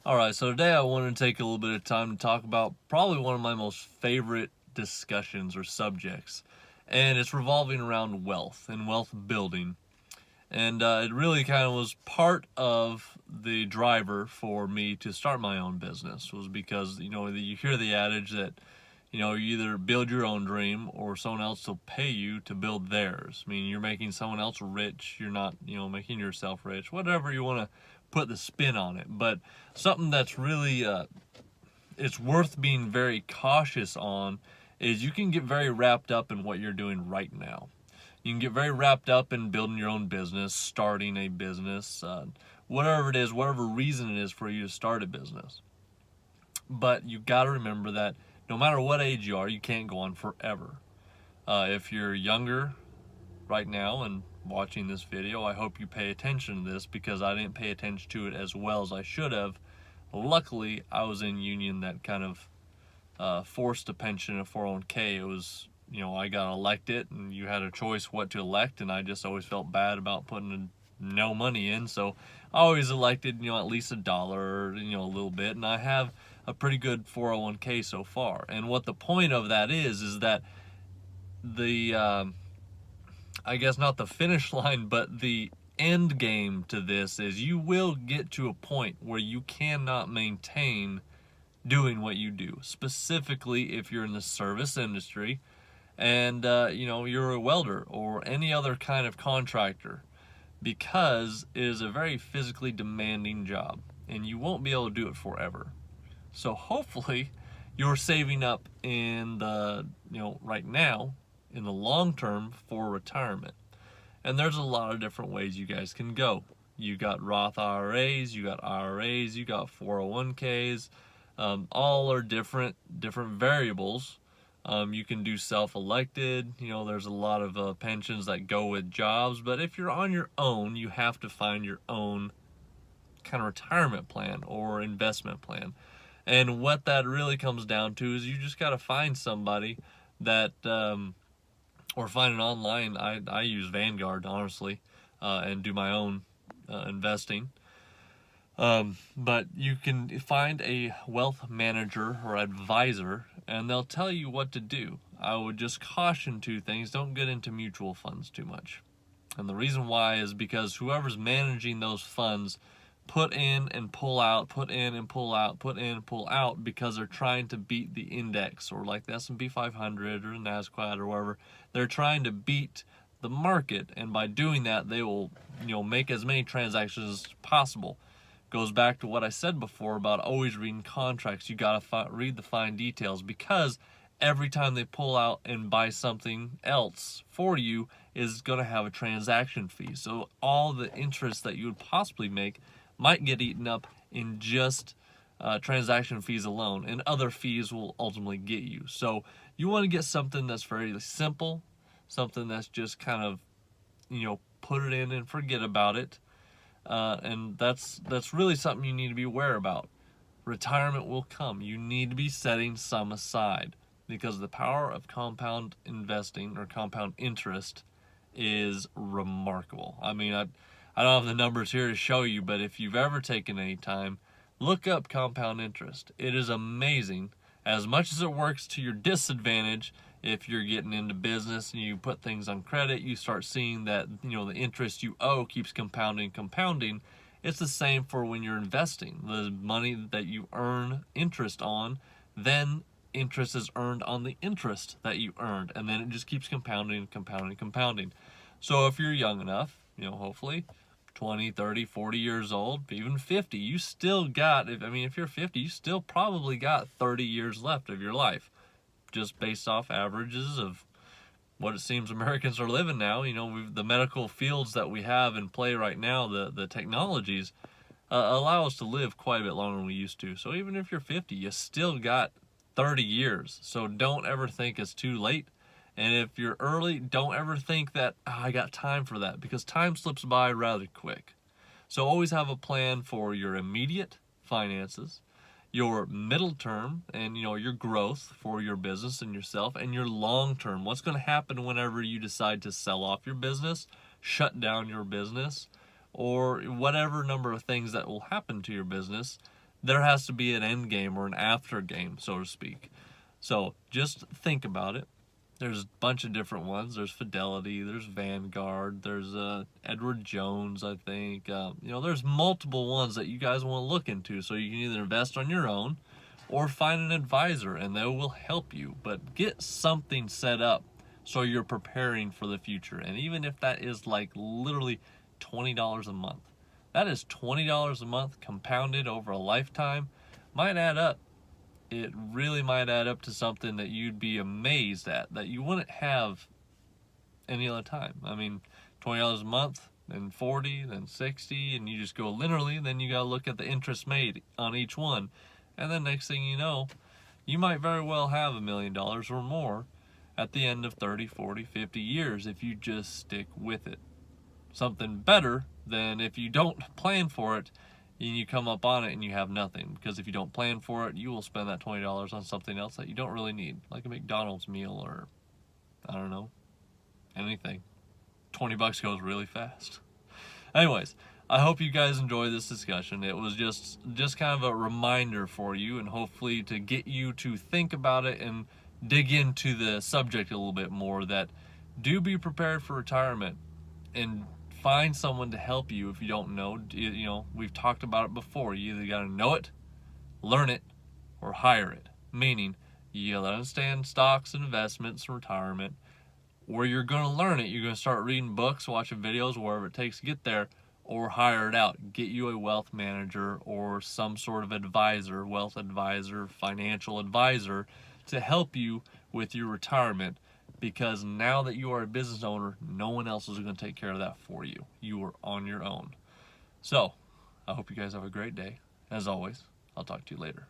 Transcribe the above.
All right, so today I wanted to take a little bit of time to talk about probably one of my most favorite discussions or subjects, and it's revolving around wealth and wealth building. And it really kind of was part of the driver for me to start my own business was because, you hear the adage that, you either build your own dream or someone else will pay you to build theirs. I mean, you're making someone else rich. You're not, making yourself rich, whatever you want to put the spin on it. But something that's really, it's worth being very cautious on is you can get very wrapped up in what you're doing right now. You can get very wrapped up in building your own business, starting a business, whatever it is, whatever reason it is for you to start a business. But you got to remember that no matter what age you are, you can't go on forever. If you're younger right now and watching this video, I hope you pay attention to this because I didn't pay attention to it as well as I should have. Luckily, I was in union that kind of forced a pension, a 401k. It was, I got elected and you had a choice what to elect, and I just always felt bad about putting no money in, so I always elected, at least $1, a little bit, and I have a pretty good 401k so far. And what the point of that is that the, I guess not the finish line, but the end game to this is you will get to a point where you cannot maintain doing what you do, specifically if you're in the service industry and you're a welder or any other kind of contractor, because it is a very physically demanding job and you won't be able to do it forever. So hopefully you're saving up in the, right now in the long term for retirement. And there's a lot of different ways you guys can go. You got Roth IRAs, you got IRAs, you got 401ks. All are different variables. You can do self-elected. There's a lot of pensions that go with jobs. But if you're on your own, you have to find your own kind of retirement plan or investment plan. And what that really comes down to is you just got to find somebody that, or find it online. I use Vanguard, honestly, and do my own investing. But you can find a wealth manager or advisor, and they'll tell you what to do. I would just caution two things. Don't get into mutual funds too much. And the reason why is because whoever's managing those funds put in and pull out, put in and pull out, put in and pull out, because they're trying to beat the index, or like the S&P 500 or NASDAQ or whatever. They're trying to beat the market, and by doing that, they will, make as many transactions as possible. Goes back to what I said before about always reading contracts. You got to read the fine details, because every time they pull out and buy something else for you is going to have a transaction fee. So all the interest that you would possibly make might get eaten up in just transaction fees alone, and other fees will ultimately get you. So you want to get something that's very simple, something that's just kind of, put it in and forget about it. And that's really something you need to be aware about. Retirement will come. You need to be setting some aside, because the power of compound investing or compound interest is remarkable. I mean, I don't have the numbers here to show you, but if you've ever taken any time, look up compound interest. It is amazing. As much as it works to your disadvantage, if you're getting into business and you put things on credit, you start seeing that, the interest you owe keeps compounding. It's the same for when you're investing. The money that you earn interest on, then interest is earned on the interest that you earned, and then it just keeps compounding. So if you're young enough, hopefully 20, 30, 40 years old, even 50, you still got, if you're 50, you still probably got 30 years left of your life, just based off averages of what it seems Americans are living now. The medical fields that we have in play right now, the technologies, allow us to live quite a bit longer than we used to. So even if you're 50, you still got 30 years. So don't ever think it's too late. And if you're early, don't ever think that, I got time for that, because time slips by rather quick. So always have a plan for your immediate finances, your middle term, and your growth for your business and yourself, and your long term. What's going to happen whenever you decide to sell off your business, shut down your business, or whatever number of things that will happen to your business. there has to be an end game or an after game, so to speak. So just think about it. There's a bunch of different ones. There's Fidelity, there's Vanguard, there's Edward Jones, I think. There's multiple ones that you guys want to look into, so you can either invest on your own or find an advisor and they will help you. But get something set up so you're preparing for the future. And even if that is like literally $20 a month, that is $20 a month compounded over a lifetime, might add up. It really might add up to something that you'd be amazed at, that you wouldn't have any other time. I mean, $20 a month, then 40, then 60, and you just go linearly, then you gotta look at the interest made on each one. And then next thing you know, you might very well have $1 million or more at the end of 30, 40, 50 years if you just stick with it. Something better than if you don't plan for it and you come up on it and you have nothing. Because if you don't plan for it, you will spend that $20 on something else that you don't really need, like a McDonald's meal or, I don't know, anything. $20 goes really fast. Anyways, I hope you guys enjoy this discussion. It was just kind of a reminder for you, and hopefully to get you to think about it and dig into the subject a little bit more, that do be prepared for retirement and find someone to help you if you don't know. We've talked about it before. You either got to know it, learn it, or hire it. Meaning, you got to understand stocks and investments and retirement. Where you're going to learn it, you're going to start reading books, watching videos, wherever it takes to get there, or hire it out. Get you a wealth manager or some sort of advisor, wealth advisor, financial advisor, to help you with your retirement. Because now that you are a business owner, no one else is going to take care of that for you. You are on your own. So, I hope you guys have a great day. As always, I'll talk to you later.